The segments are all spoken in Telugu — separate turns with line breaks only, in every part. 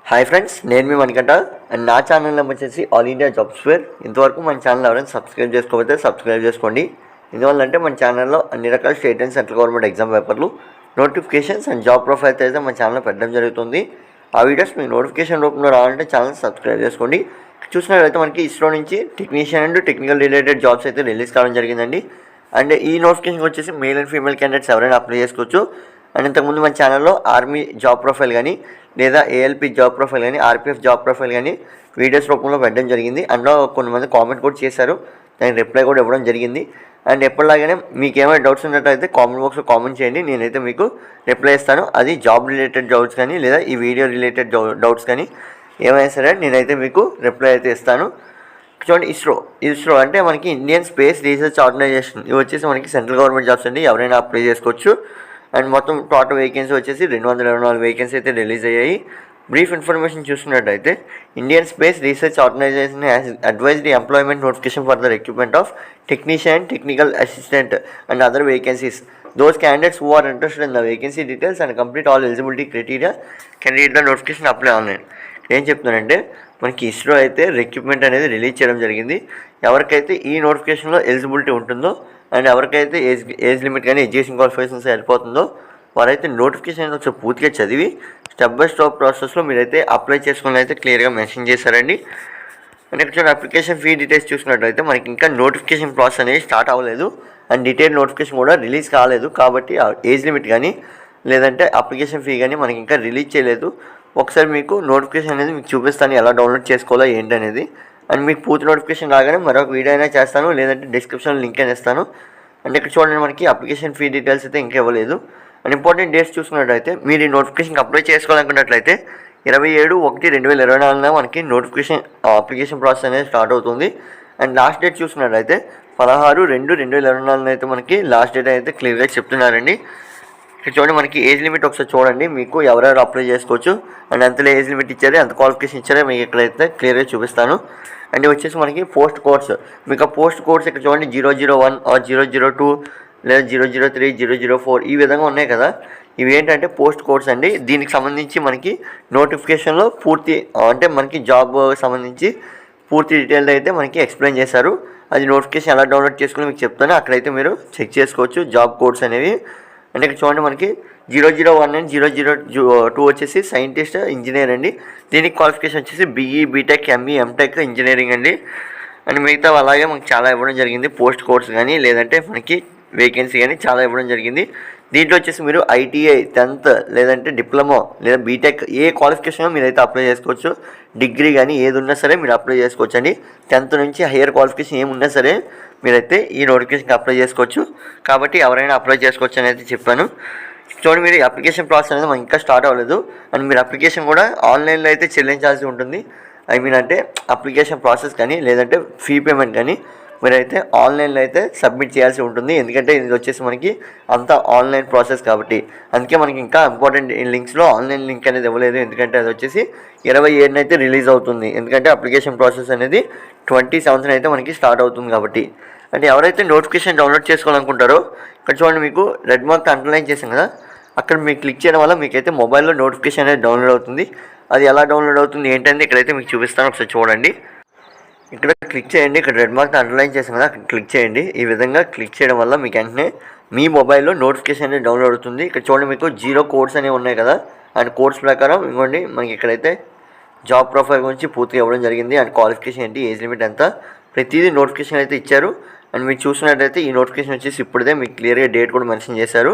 హాయ్ ఫ్రెండ్స్, నేను మీ మణికంఠ అండ్ నా ఛానల్ నెంబర్ వచ్చేసి ఆల్ ఇండియా జాబ్స్ ఫేర్. ఇంతవరకు మన ఛానల్ ఎవరైనా సబ్స్క్రైబ్ చేసుకోకపోతే సబ్స్క్రైబ్ చేసుకోండి. ఎందువల్లంటే మన ఛానల్లో అన్ని రకాల state and central government exam పేపర్లు, నోటిఫికేషన్స్ అండ్ జాబ్ ప్రొఫైల్స్ అయితే మన ఛానల్లో పెట్టడం జరుగుతుంది. ఆ వీడియోస్ మీకు నోటిఫికేషన్ రూపంలో రావాలంటే ఛానల్ సబ్స్క్రైబ్ చేసుకోండి. చూసినట్లయితే మనకి ఇస్రో నుంచి technician and technical related jobs అయితే రిలీజ్ కావడం జరిగిందండి. అండ్ ఈ నోటిఫికేషన్ వచ్చేసి మేల్ అండ్ ఫీమేల్ క్యాండిడేట్స్ ఎవరైనా అప్లై చేసుకోవచ్చు. అండ్ ఇంతకుముందు మన ఛానల్లో ఆర్మీ జాబ్ ప్రొఫైల్ కానీ లేదా ఏఎల్పి జాబ్ ప్రొఫైల్ కానీ ఆర్పిఎఫ్ జాబ్ ప్రొఫైల్ కానీ వీడియోస్ రూపంలో పెట్టడం జరిగింది. అందులో కొంతమంది కామెంట్ కూడా చేశారు, దానికి రిప్లై కూడా ఇవ్వడం జరిగింది. అండ్ ఎప్పటిలాగానే మీకు ఏమైనా డౌట్స్ ఉన్నట్టయితే కామెంట్ బాక్స్లో కామెంట్ చేయండి, నేనైతే మీకు రిప్లై ఇస్తాను. అది జాబ్ రిలేటెడ్ డౌట్స్ కానీ లేదా ఈ వీడియో రిలేటెడ్ డౌట్స్ కానీ ఏమైనా సరే నేనైతే మీకు రిప్లై అయితే ఇస్తాను. చూడండి, ఇస్రో అంటే మనకి ఇండియన్ స్పేస్ రీసెర్చ్ ఆర్గనైజేషన్. ఇవి వచ్చేసి మనకి సెంట్రల్ గవర్నమెంట్ జాబ్స్ అండి, ఎవరైనా అప్లై చేసుకోవచ్చు. అండ్ మొత్తం టోటల్ వేకెన్సీ వచ్చేసి 224 వేకెన్సీ అయితే రిలీజ్ అయ్యాయి. బ్రీఫ్ ఇన్ఫర్మేషన్ చూసుకున్నట్టయితే Indian space research organisation has advised employment notification for the recruitment of technician, technical assistant and other vacancies. Those candidates who are interested in the vacancy details and complete all eligibility criteria can read the notification apply online. ఏం చెప్తున్నానంటే మనకి ఇస్రో అయితే రిక్రూట్మెంట్ అనేది రిలీజ్ చేయడం జరిగింది. ఎవరికైతే ఈ నోటిఫికేషన్లో ఎలిజిబిలిటీ ఉంటుందో అండ్ ఎవరికైతే ఏజ్ లిమిట్ కానీ ఎడ్యుకేషన్ క్వాలిఫికేషన్స్ వెళ్ళిపోతుందో వారైతే నోటిఫికేషన్ ఒకసారి పూర్తిగా చదివి స్టెప్ బై స్టెప్ ప్రాసెస్లో మీరైతే అప్లై చేసుకుని అయితే క్లియర్గా మెన్షన్ చేశారండి. అండ్ ఇక్కడ అప్లికేషన్ ఫీ డీటెయిల్స్ చూసుకున్నట్లయితే మనకి ఇంకా నోటిఫికేషన్ ప్రాసెస్ అనేది స్టార్ట్ అవ్వలేదు అండ్ డీటెయిల్ నోటిఫికేషన్ కూడా రిలీజ్ కాలేదు. కాబట్టి ఏజ్ లిమిట్ కానీ లేదంటే అప్లికేషన్ ఫీ కానీ మనకి ఇంకా రిలీజ్ చేయలేదు. ఒకసారి మీకు నోటిఫికేషన్ అనేది మీకు చూపిస్తాను, ఎలా డౌన్లోడ్ చేసుకోవాలో ఏంటనేది. అండ్ మీకు పూర్తి నోటిఫికేషన్ రాగానే మరొక వీడియో అయినా చేస్తాను, లేదంటే డిస్క్రిప్షన్లో లింక్ అయినా ఇస్తాను. అండ్ ఇక్కడ చూడండి, మనకి అప్లికేషన్ ఫీ డీటెయిల్స్ అయితే ఇంకా ఇవ్వలేదు. అండ్ ఇంపార్టెంట్ డేట్స్ చూసుకున్నట్లయితే మీరు ఈ నోటిఫికేషన్కి అప్లై చేసుకోవాలనుకున్నట్లయితే 27/1/2024 మనకి నోటిఫికేషన్ అప్లికేషన్ ప్రాసెస్ అనేది స్టార్ట్ అవుతుంది. అండ్ లాస్ట్ డేట్ చూసుకున్నట్లయితే 16/2/2024 అయితే మనకి లాస్ట్ డేట్ అయితే క్లియర్గా చెప్తున్నారండి. ఇక్కడ చూడండి, మనకి ఏజ్ లిమిట్ ఒకసారి చూడండి, మీకు ఎవరెవరు అప్లై చేసుకోవచ్చు అండ్ ఎంతలో ఏజ్ లిమిట్ ఇచ్చారు, ఎంత క్వాలిఫికేషన్ ఇచ్చారో మీకు ఇక్కడైతే క్లియర్గా చూపిస్తాను. అండ్ వచ్చేసి మనకి పోస్ట్ కోర్స్, మీకు ఆ పోస్ట్ కోర్స్ ఇక్కడ చూడండి 001 or 002 లేదా 003, 004 ఈ విధంగా ఉన్నాయి కదా. ఇవి ఏంటంటే పోస్ట్ కోర్స్ అండి. దీనికి సంబంధించి మనకి నోటిఫికేషన్లో పూర్తి అంటే మనకి జాబ్ సంబంధించి పూర్తి డీటెయిల్ అయితే మనకి ఎక్స్ప్లెయిన్ చేశారు. అది నోటిఫికేషన్ ఎలా డౌన్లోడ్ చేసుకుని మీకు చెప్తాను, అక్కడైతే మీరు చెక్ చేసుకోవచ్చు జాబ్ కోడ్స్ అనేవి. అంటే ఇక్కడ చూడండి, మనకి 001 and 002 వచ్చేసి సైంటిస్ట్ ఇంజనీర్ అండి. దీనికి క్వాలిఫికేషన్ వచ్చేసి BE, BTech, ME, MTech engineering అండి. అండ్ మిగతా అలాగే మనకి చాలా ఇవ్వడం జరిగింది, పోస్ట్ కోర్స్ కానీ లేదంటే మనకి వేకెన్సీ కానీ చాలా ఇవ్వడం జరిగింది. దీంట్లో వచ్చేసి మీరు ITI 10th లేదంటే డిప్లొమా లేదా బీటెక్ ఏ క్వాలిఫికేషన్ మీరైతే అప్లై చేసుకోవచ్చు. డిగ్రీ కానీ ఏది ఉన్నా సరే మీరు అప్లై చేసుకోవచ్చు అండి. 10th నుంచి హయ్యర్ క్వాలిఫికేషన్ ఏమున్నా సరే మీరైతే ఈ నోటిఫికేషన్కి అప్లై చేసుకోవచ్చు. కాబట్టి ఎవరైనా అప్లై చేసుకోవచ్చు అని అయితే చెప్పాను. చూడండి, మీరు అప్లికేషన్ ప్రాసెస్ అనేది మనకి ఇంకా స్టార్ట్ అవ్వలేదు. అండ్ మీరు అప్లికేషన్ కూడా ఆన్లైన్లో అయితే చెల్లించాల్సి ఉంటుంది. అంటే అప్లికేషన్ ప్రాసెస్ కానీ లేదంటే ఫీ పేమెంట్ కానీ మీరైతే ఆన్లైన్లో అయితే సబ్మిట్ చేయాల్సి ఉంటుంది. ఎందుకంటే ఇది వచ్చేసి మనకి అంతా ఆన్లైన్ ప్రాసెస్ కాబట్టి. అందుకే మనకి ఇంకా ఇంపార్టెంట్ లింక్స్లో ఆన్లైన్ లింక్ అనేది ఇవ్వలేదు, ఎందుకంటే అది వచ్చేసి 27న అయితే రిలీజ్ అవుతుంది. ఎందుకంటే అప్లికేషన్ ప్రాసెస్ అనేది 27న అయితే మనకి స్టార్ట్ అవుతుంది కాబట్టి. అంటే ఎవరైతే నోటిఫికేషన్ డౌన్లోడ్ చేసుకోవాలనుకుంటారో ఇక్కడ చూడండి, మీకు రెడ్ మార్క్ అండర్లైన్ చేసాం కదా, అక్కడ మీకు క్లిక్ చేయడం వల్ల మీకైతే మొబైల్లో నోటిఫికేషన్ అనేది డౌన్లోడ్ అవుతుంది. అది ఎలా డౌన్లోడ్ అవుతుంది ఏంటంటే ఇక్కడైతే మీకు చూపిస్తాను, ఒకసారి చూడండి. ఇక్కడ క్లిక్ చేయండి, ఇక్కడ రెడ్ మార్క్ అండర్లైన్ చేసాం కదా, అక్కడ క్లిక్ చేయండి. ఈ విధంగా క్లిక్ చేయడం వల్ల మీకు వెంటనే మీ మొబైల్లో నోటిఫికేషన్ అనేది డౌన్లోడ్ అవుతుంది. ఇక్కడ చూడండి, మీకు 0 కోడ్స్ అనేవి ఉన్నాయి కదా, అండ్ కోడ్స్ ప్రకారం ఇంకోండి మనకి ఇక్కడైతే జాబ్ ప్రొఫైల్ గురించి పూర్తిగా ఇవ్వడం జరిగింది. అండ్ క్వాలిఫికేషన్ ఏంటి, ఏజ్ లిమిట్ ఎంత, ప్రతిదీ నోటిఫికేషన్ అయితే ఇచ్చారు. అండ్ మీరు చూసినట్టయితే ఈ నోటిఫికేషన్ వచ్చేసి ఇప్పుడే మీకు క్లియర్గా డేట్ కూడా మెన్షన్ చేశారు.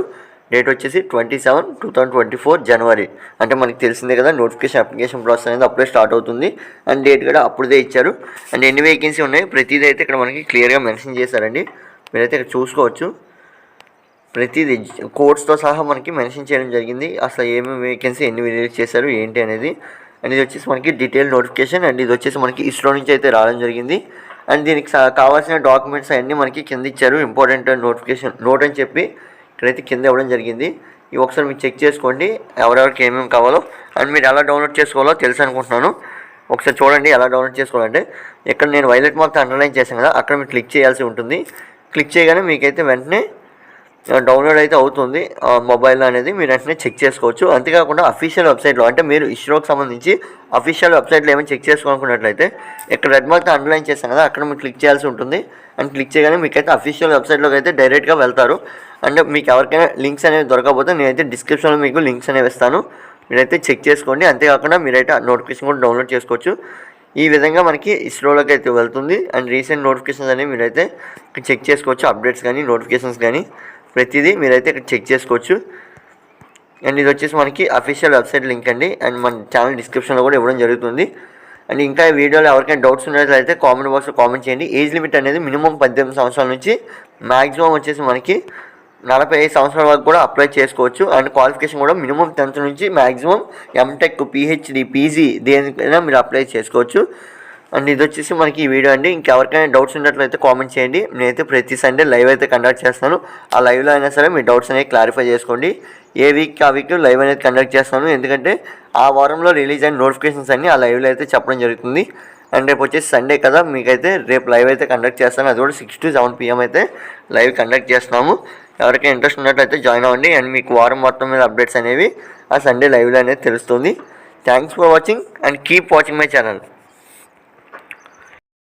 డేట్ వచ్చేసి 27/2024 జనవరి. అంటే మనకి తెలిసిందే కదా, నోటిఫికేషన్ అప్లికేషన్ ప్రాసెస్ అనేది అప్పుడే స్టార్ట్ అవుతుంది. అండ్ డేట్ కూడా అప్పుడే ఇచ్చారు. అండ్ ఎన్ని వేకెన్సీ ఉన్నాయి ప్రతిదీ అయితే ఇక్కడ మనకి క్లియర్గా మెన్షన్ చేశారండి. మీరైతే ఇక్కడ చూసుకోవచ్చు, ప్రతిదీ కోడ్స్తో సహా మనకి మెన్షన్ చేయడం జరిగింది. అసలు ఏమేమి వేకెన్సీ ఎన్ని రిలీజ్ చేశారు ఏంటి అనేది. అండ్ ఇది వచ్చేసి మనకి డీటెయిల్ నోటిఫికేషన్. అండ్ ఇది వచ్చేసి మనకి ఇస్రో నుంచి అయితే రావడం జరిగింది. అండ్ దీనికి కావాల్సిన డాక్యుమెంట్స్ అవన్నీ మనకి కింద ఇచ్చారు. ఇంపార్టెంట్ నోటిఫికేషన్ నోట్ అని చెప్పి ఇక్కడైతే కింద ఇవ్వడం జరిగింది. ఇవి ఒకసారి మీరు చెక్ చేసుకోండి ఎవరెవరికి ఏమేమి కావాలో. అండ్ మీరు ఎలా డౌన్లోడ్ చేసుకోవాలో తెలుసు అనుకుంటున్నాను. ఒకసారి చూడండి ఎలా డౌన్లోడ్ చేసుకోవాలంటే, ఇక్కడ నేను వైలెట్ మార్క్ అండర్లైన్ చేశాను కదా, అక్కడ మీరు క్లిక్ చేయాల్సి ఉంటుంది. క్లిక్ చేయగానే మీకైతే వెంటనే డౌన్లోడ్ అయితే అవుతుంది మొబైల్లో అనేది మీరు వెంటనే చెక్ చేసుకోవచ్చు. అంతేకాకుండా అఫీషియల్ వెబ్సైట్లో అంటే మీరు ఇస్రోకి సంబంధించి అఫీషియల్ వెబ్సైట్లో ఏమైనా చెక్ చేసుకోవాలనుకున్నట్లయితే ఇక్కడ రెడ్ మార్క్ అండర్లైన్ చేస్తాను కదా, అక్కడ మీరు క్లిక్ చేయాల్సి ఉంటుంది. అండ్ క్లిక్ చేయగానే మీకైతే అఫీషియల్ వెబ్సైట్లోకి అయితే డైరెక్ట్గా వెళ్తారు. అండ్ మీకు ఎవరికైనా లింక్స్ అనేవి దొరకకపోతే నేనైతే డిస్క్రిప్షన్లో మీకు లింక్స్ అనేవి ఇస్తాను, మీరైతే చెక్ చేసుకోండి. అంతేకాకుండా మీరైతే నోటిఫికేషన్ కూడా డౌన్లోడ్ చేసుకోవచ్చు. ఈ విధంగా మనకి ఇస్రోలోకి అయితే వెళ్తుంది. అండ్ రీసెంట్ నోటిఫికేషన్స్ అనేవి మీరైతే చెక్ చేసుకోవచ్చు, అప్డేట్స్ కానీ నోటిఫికేషన్స్ కానీ ప్రతిదీ మీరైతే ఇక్కడ చెక్ చేసుకోవచ్చు. అండ్ ఇది వచ్చేసి మనకి అఫీషియల్ వెబ్సైట్ లింక్ అండి. అండ్ మన ఛానల్ డిస్క్రిప్షన్లో కూడా ఇవ్వడం జరుగుతుంది. అండ్ ఇంకా ఈ వీడియోలో ఎవరికైనా డౌట్స్ ఉన్నట్లయితే కామెంట్ బాక్స్లో కామెంట్ చేయండి. ఏజ్ లిమిట్ అనేది మినిమం 18 సంవత్సరాల నుంచి మ్యాక్సిమం వచ్చేసి మనకి 45 సంవత్సరాల వరకు కూడా అప్లై చేసుకోవచ్చు. అండ్ క్వాలిఫికేషన్ కూడా మినిమం 10th నుంచి మ్యాక్సిమం ఎంటెక్, పిహెచ్డి, పీజీ దేనికైనా మీరు అప్లై చేసుకోవచ్చు. అండ్ ఇది వచ్చేసి మనకి ఈ వీడియో అండి. ఇంకెవరికైనా డౌట్స్ ఉన్నట్లయితే కామెంట్ చేయండి. నేనైతే ప్రతి సండే లైవ్ అయితే కండక్ట్ చేస్తాను. ఆ లైవ్లో అయినా సరే మీ డౌట్స్ అనేవి క్లారిఫై చేసుకోండి. ఏ వీక్ ఆ వీక్ లైవ్ అనేది కండక్ట్ చేస్తాను, ఎందుకంటే ఆ వారంలో రిలీజ్ అయిన నోటిఫికేషన్స్ అన్నీ ఆ లైవ్లో అయితే చెప్పడం జరుగుతుంది. అండ్ రేపు వచ్చేసి సండే కదా, మీకైతే రేపు లైవ్ అయితే కండక్ట్ చేస్తాను. అది కూడా 6 to 7 PM అయితే లైవ్ కండక్ట్ చేస్తున్నాము. ఎవరికైనా ఇంట్రెస్ట్ ఉన్నట్లయితే జాయిన్ అవ్వండి. అండ్ మీకు వారం మొత్తం మీద అప్డేట్స్ అనేవి ఆ సండే లైవ్లో అనేది తెలుస్తుంది. Thanks for watching and keep watching my channel.